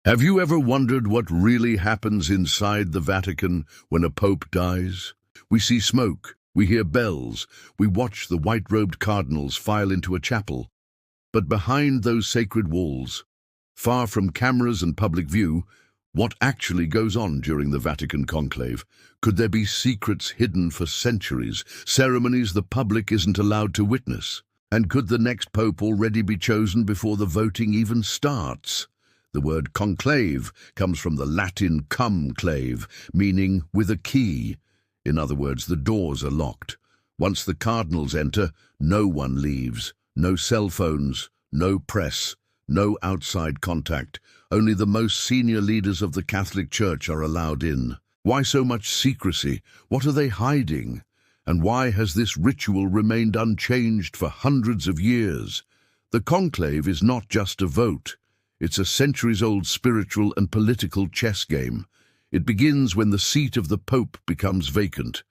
Have you ever wondered what really happens inside the Vatican when a pope dies? We see smoke, we hear bells, we watch the white-robed cardinals file into a chapel. But behind those sacred walls, far from cameras and public view, what actually goes on during the Vatican Conclave? Could there be secrets hidden for centuries, ceremonies the public isn't allowed to witness? And could the next pope already be chosen before the voting even starts? The word conclave comes from the Latin cum clave, meaning with a key. In other words, the doors are locked. Once the cardinals enter, no one leaves. No cell phones, no press, no outside contact. Only the most senior leaders of the Catholic Church are allowed in. Why so much secrecy? What are they hiding? And why has this ritual remained unchanged for hundreds of years? The conclave is not just a vote. It's a centuries-old spiritual and political chess game. It begins when the seat of the Pope becomes vacant.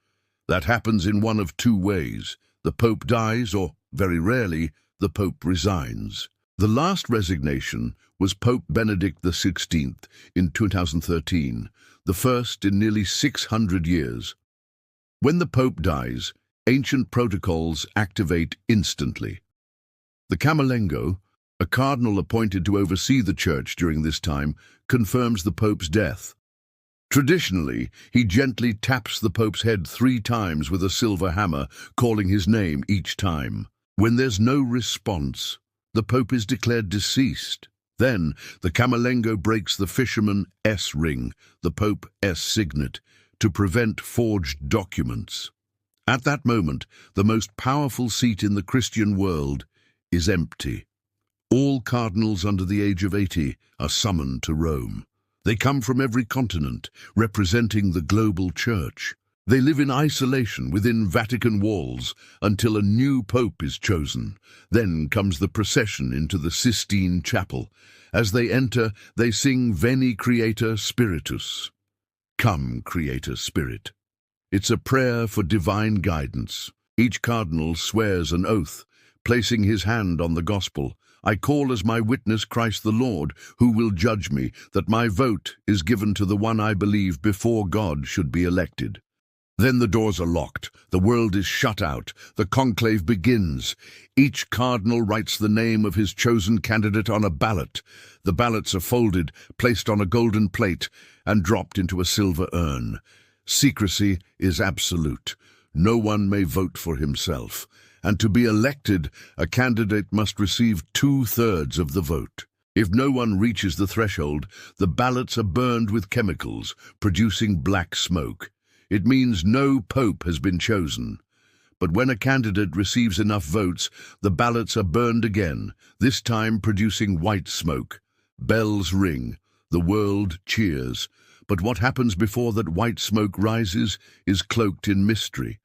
That happens in one of two ways. The Pope dies, or, very rarely, the Pope resigns. The last resignation was Pope Benedict XVI in 2013, the first in nearly 600 years. When the Pope dies, ancient protocols activate instantly. The Camerlengo, a cardinal appointed to oversee the Church during this time, confirms the Pope's death. Traditionally, he gently taps the Pope's head 3 times with a silver hammer, calling his name each time. When there's no response, the Pope is declared deceased. Then, the Camerlengo breaks the fisherman S ring, the Pope S signet, to prevent forged documents. At that moment, the most powerful seat in the Christian world is empty. All cardinals under the age of 80 are summoned to Rome. They come from every continent, representing the global church. They live in isolation within Vatican walls until a new pope is chosen. Then comes the procession into the Sistine Chapel. As they enter, they sing Veni Creator Spiritus. Come, Creator Spirit. It's a prayer for divine guidance. Each cardinal swears an oath, placing his hand on the gospel. I call as my witness Christ the Lord, who will judge me, that my vote is given to the one I believe before God should be elected. Then the doors are locked, the world is shut out, the conclave begins. Each cardinal writes the name of his chosen candidate on a ballot. The ballots are folded, placed on a golden plate, and dropped into a silver urn. Secrecy is absolute. No one may vote for himself. And to be elected, a candidate must receive 2/3 of the vote. If no one reaches the threshold, the ballots are burned with chemicals, producing black smoke. It means no pope has been chosen. But when a candidate receives enough votes, the ballots are burned again, this time producing white smoke. Bells ring, the world cheers. But what happens before that white smoke rises is cloaked in mystery.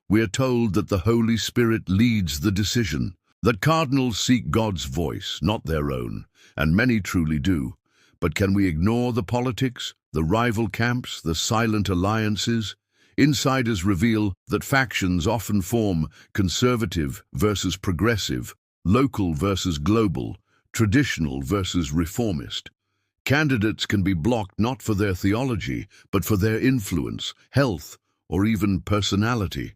We are told that the Holy Spirit leads the decision, that cardinals seek God's voice, not their own, and many truly do. But can we ignore the politics, the rival camps, the silent alliances? Insiders reveal that factions often form conservative versus progressive, local versus global, traditional versus reformist. Candidates can be blocked not for their theology, but for their influence, health, or even personality.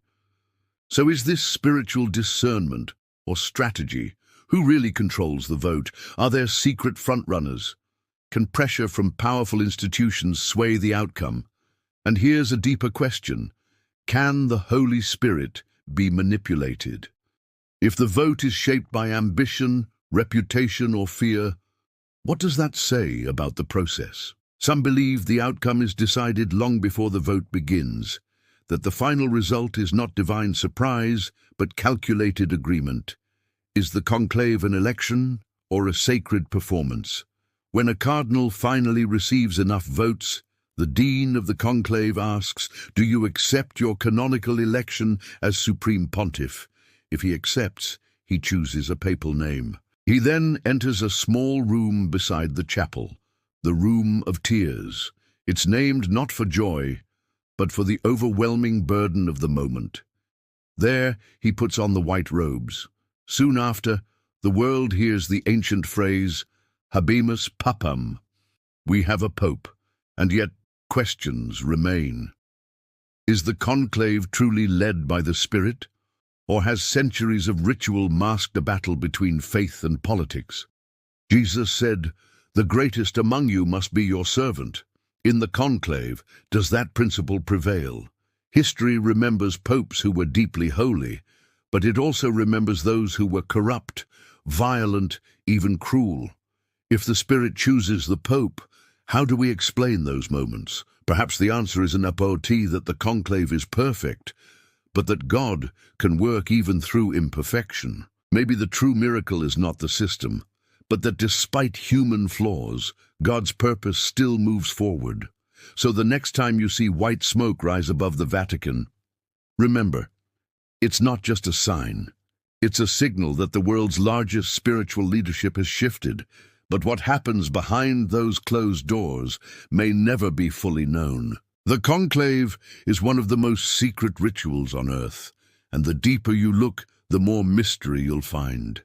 So is this spiritual discernment or strategy? Who really controls the vote? Are there secret frontrunners? Can pressure from powerful institutions sway the outcome? And here's a deeper question. Can the Holy Spirit be manipulated? If the vote is shaped by ambition, reputation, or fear, what does that say about the process? Some believe the outcome is decided long before the vote begins, that the final result is not divine surprise, but calculated agreement. Is the conclave an election or a sacred performance? When a cardinal finally receives enough votes, the dean of the conclave asks, "Do you accept your canonical election as supreme pontiff?" If he accepts, he chooses a papal name. He then enters a small room beside the chapel, the Room of Tears. It's named not for joy, but for the overwhelming burden of the moment. There, he puts on the white robes. Soon after, the world hears the ancient phrase, Habemus Papam, We have a pope, and yet questions remain. Is the conclave truly led by the Spirit, or has centuries of ritual masked a battle between faith and politics? Jesus said, "The greatest among you must be your servant." In the conclave, does that principle prevail? History remembers popes who were deeply holy, but it also remembers those who were corrupt, violent, even cruel. If the Spirit chooses the pope, how do we explain those moments? Perhaps the answer is an apology that the conclave is perfect, but that God can work even through imperfection. Maybe the true miracle is not the system, but that despite human flaws, God's purpose still moves forward. So the next time you see white smoke rise above the Vatican, remember, it's not just a sign. It's a signal that the world's largest spiritual leadership has shifted, but what happens behind those closed doors may never be fully known. The conclave is one of the most secret rituals on earth, and the deeper you look, the more mystery you'll find.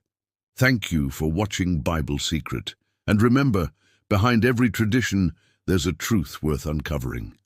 Thank you for watching Bible Secret. And remember, behind every tradition, there's a truth worth uncovering.